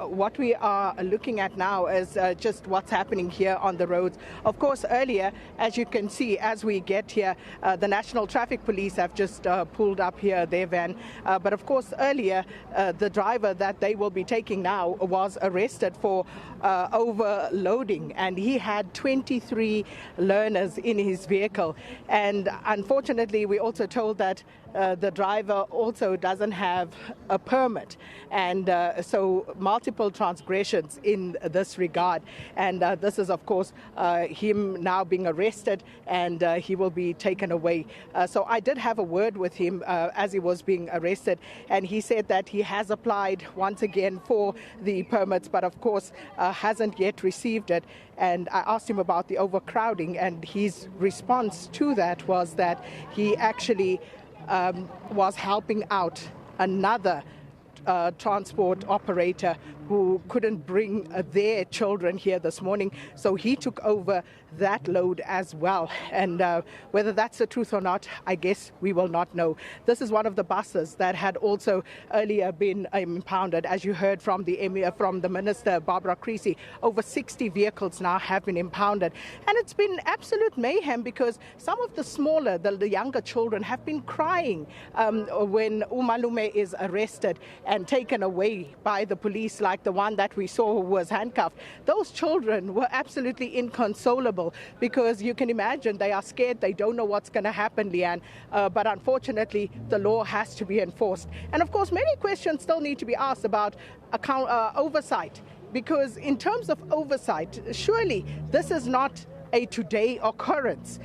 What we are looking at now is just what's happening here on the roads. Of course, earlier, as you can see, as we get here, the National Traffic Police have just pulled up here their van. But of course, earlier, the driver that they will be taking now was arrested for overloading, and he had 23 learners in his vehicle. And unfortunately, we also told that the driver also doesn't have a permit, and so multiple transgressions in this regard. And this is, of course, him now being arrested, and he will be taken away. So I did have a word with him as he was being arrested, and he said that he has applied once again for the permits, but of course hasn't yet received it. And I asked him about the overcrowding, and his response to that was that he actually was helping out another transport operator who couldn't bring their children here this morning, so he took over that load as well. And whether that's the truth or not, I guess we will not know. This is one of the buses that had also earlier been impounded. As you heard from the Emir, from the Minister, Barbara Creasy, over 60 vehicles now have been impounded. And it's been absolute mayhem because some of the smaller, the younger children have been crying when Umalume is arrested and taken away by the police, like the one that we saw who was handcuffed. Those children were absolutely inconsolable because you can imagine they are scared, they don't know what's going to happen, Leanne, but unfortunately the law has to be enforced. And of course many questions still need to be asked about oversight, because in terms of oversight, surely this is not a today occurrence.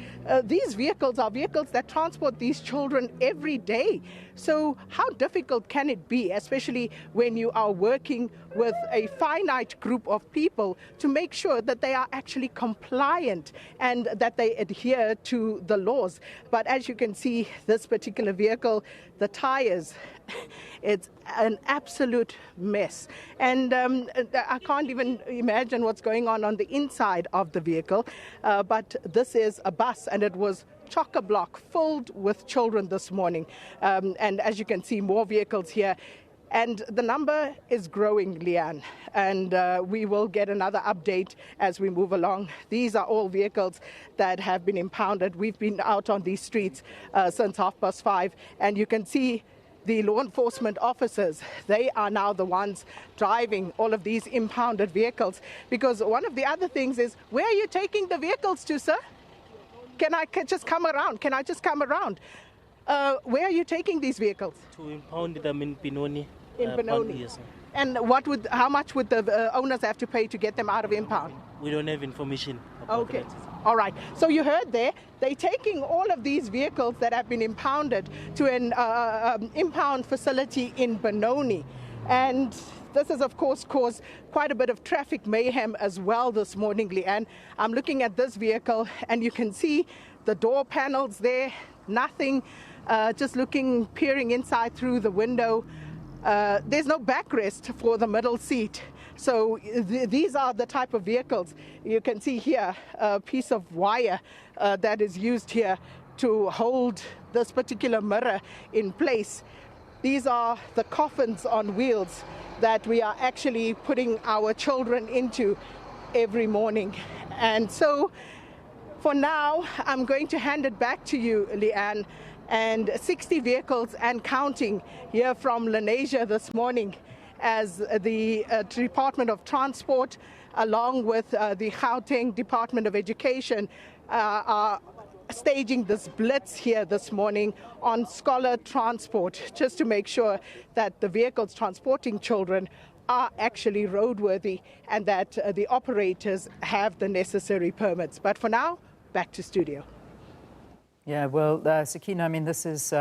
These vehicles are vehicles that transport these children every day. So how difficult can it be, especially when you are working with a finite group of people, to make sure that they are actually compliant and that they adhere to the laws? But as you can see, this particular vehicle, the tires, it's an absolute mess. And I can't even imagine what's going on the inside of the vehicle. But this is a bus, and it was chock-a-block filled with children this morning. And as you can see, more vehicles here. And the number is growing, Leanne, and we will get another update as we move along. These are all vehicles that have been impounded. We've been out on these streets since 5:30, and you can see the law enforcement officers, they are now the ones driving all of these impounded vehicles. Because one of the other things is, where are you taking the vehicles to, sir? Can I just come around? Can I just come around? Where are you taking these vehicles? To impound them in Benoni. In Benoni? Yes. And how much would the owners have to pay to get them out of impound? We don't have information about Okay. that. All right. So you heard there, they're taking all of these vehicles that have been impounded to an impound facility in Benoni. And this has, of course, caused quite a bit of traffic mayhem as well this morning, Leanne. I'm looking at this vehicle, and you can see the door panels there, nothing, just peering inside through the window. There's no backrest for the middle seat. So these are the type of vehicles. You can see here a piece of wire that is used here to hold this particular mirror in place. These are the coffins on wheels that we are actually putting our children into every morning. And so for now, I'm going to hand it back to you, Leanne. And 60 vehicles and counting here from Lenasia this morning, as the Department of Transport, along with the Gauteng Department of Education, are staging this blitz here this morning on scholar transport, just to make sure that the vehicles transporting children are actually roadworthy and that the operators have the necessary permits. But for now, back to studio. Yeah, well, Sakina, I mean, this is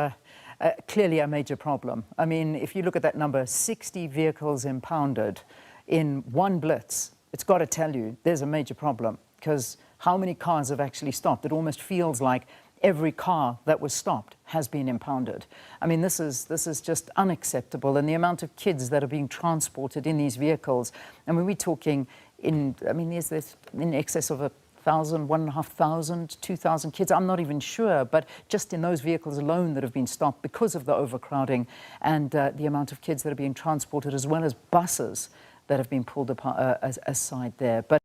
clearly a major problem. I mean, if you look at that number, 60 vehicles impounded in one blitz, it's got to tell you there's a major problem, because how many cars have actually stopped? It almost feels like every car that was stopped has been impounded. I mean, this is just unacceptable, and the amount of kids that are being transported in these vehicles. I mean, we're talking is this in excess of 1,000, 1,500, 2,000 kids? I'm not even sure, but just in those vehicles alone that have been stopped because of the overcrowding and the amount of kids that are being transported, as well as buses that have been pulled apart, aside there. But